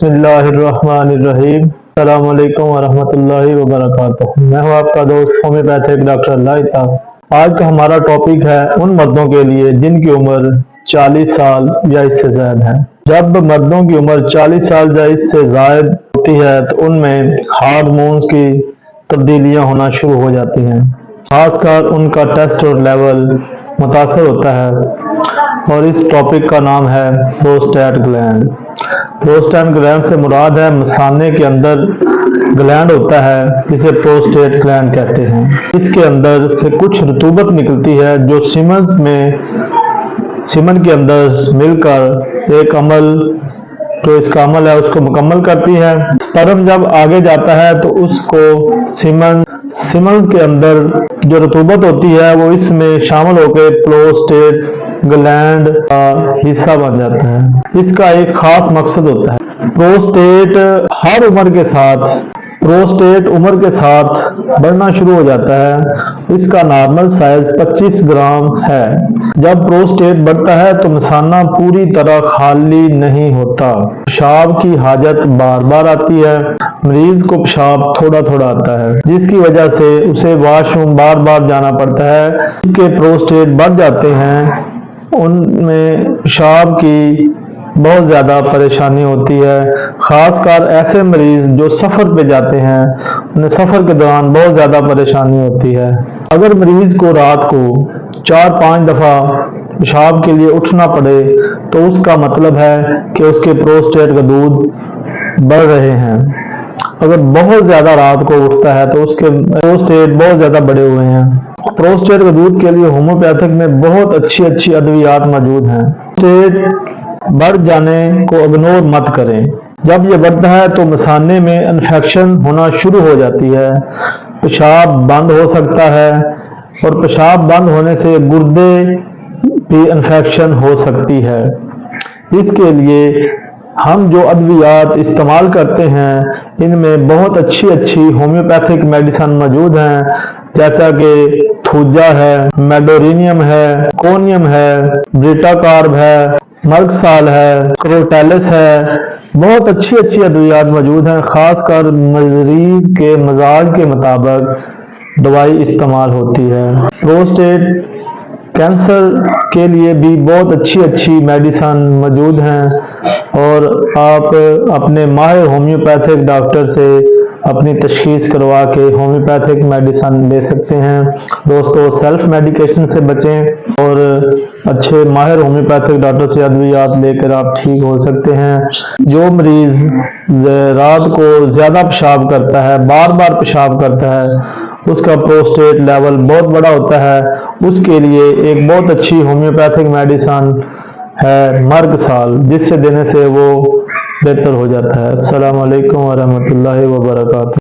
बिस्मिल्लाहिर्रहमानिर्रहीम। अस्सलाम वालेकुम वरहमतुल्लाहि वबरकातुह। मैं हूँ आपका दोस्त होम्योपैथिक डॉक्टर लाइता। आज का हमारा टॉपिक है उन मर्दों के लिए जिनकी उम्र 40 साल या इससे ज्यादा है। जब मर्दों की उम्र 40 साल या इससे ज्यादा होती है तो उनमें हार्मोन्स की तब्दीलियां होना शुरू हो जाती हैं। खासकर उनका टेस्टोस्टेरोन लेवल मुतासर होता है और इस टॉपिक का नाम है प्रोस्टेट ग्लैंड। प्रोस्टेट ग्लैंड से मुराद है मसाने के अंदर ग्लैंड होता है जिसे प्रोस्टेट ग्लैंड कहते हैं। इसके अंदर से कुछ रतूबत निकलती है जो सीमन के अंदर मिलकर एक अमल तो इसका अमल है उसको मुकम्मल करती है। स्पर्म जब आगे जाता है तो उसको सीमन के अंदर जो रतूबत होती है वो इसमें शामिल होकर प्रोस्टेट ग्लैंड का हिस्सा बन जाता है। इसका एक खास मकसद होता है। प्रोस्टेट उम्र के साथ बढ़ना शुरू हो जाता है। इसका नॉर्मल साइज 25 ग्राम है। जब प्रोस्टेट बढ़ता है तो मसाना पूरी तरह खाली नहीं होता। पेशाब की हाजत बार बार आती है। मरीज को पेशाब थोड़ा थोड़ा आता है जिसकी वजह से उसे वॉशरूम बार बार जाना पड़ता है। इसके प्रोस्टेट बढ़ जाते हैं उनमें पेशाब की बहुत ज़्यादा परेशानी होती है। खासकर ऐसे मरीज जो सफ़र पे जाते हैं उन्हें सफ़र के दौरान बहुत ज़्यादा परेशानी होती है। अगर मरीज को रात को 4-5 दफ़ा पेशाब के लिए उठना पड़े तो उसका मतलब है कि उसके प्रोस्टेट का दूध बढ़ रहे हैं। अगर बहुत ज़्यादा रात को उठता है तो उसके प्रोस्टेट बहुत ज़्यादा बढ़े हुए हैं। प्रोस्टेट के दूध के लिए होम्योपैथिक में बहुत अच्छी अद्वियात मौजूद हैं। प्रोस्टेट बढ़ जाने को इग्नोर मत करें। जब ये बढ़ता है तो मसाने में इन्फेक्शन होना शुरू हो जाती है। पेशाब बंद हो सकता है और पेशाब बंद होने से गुर्दे भी इन्फेक्शन हो सकती है। इसके लिए हम जो अद्वियात इस्तेमाल करते हैं इनमें बहुत अच्छी होम्योपैथिक मेडिसिन मौजूद हैं, जैसा कि थूजा है, मेडोरिनियम है, कोनियम है, ब्रिटाकार्ब है, मर्कसाल है, क्रोटेलिस है। बहुत अच्छी अद्वियात मौजूद हैं। खासकर मरीज के मजाज के मुताबिक दवाई इस्तेमाल होती है। प्रोस्टेट कैंसर के लिए भी बहुत अच्छी मेडिसिन मौजूद हैं और आप अपने माहिर होम्योपैथिक डॉक्टर से अपनी तशखीस करवा के होम्योपैथिक मेडिसिन ले सकते हैं। दोस्तों, सेल्फ मेडिकेशन से बचें और अच्छे माहिर होम्योपैथिक डॉक्टर से अद्वियात लेकर आप ठीक हो सकते हैं। जो मरीज रात को ज़्यादा पेशाब करता है, बार बार पेशाब करता है, उसका प्रोस्टेट लेवल बहुत बड़ा होता है, उसके लिए एक बहुत अच्छी होम्योपैथिक मेडिसिन है मर्कसाल, जिससे देने से वो बेहतर हो जाता है। अस्सलाम वालेकुम वरहमतुल्लाहि वबरकातुहू।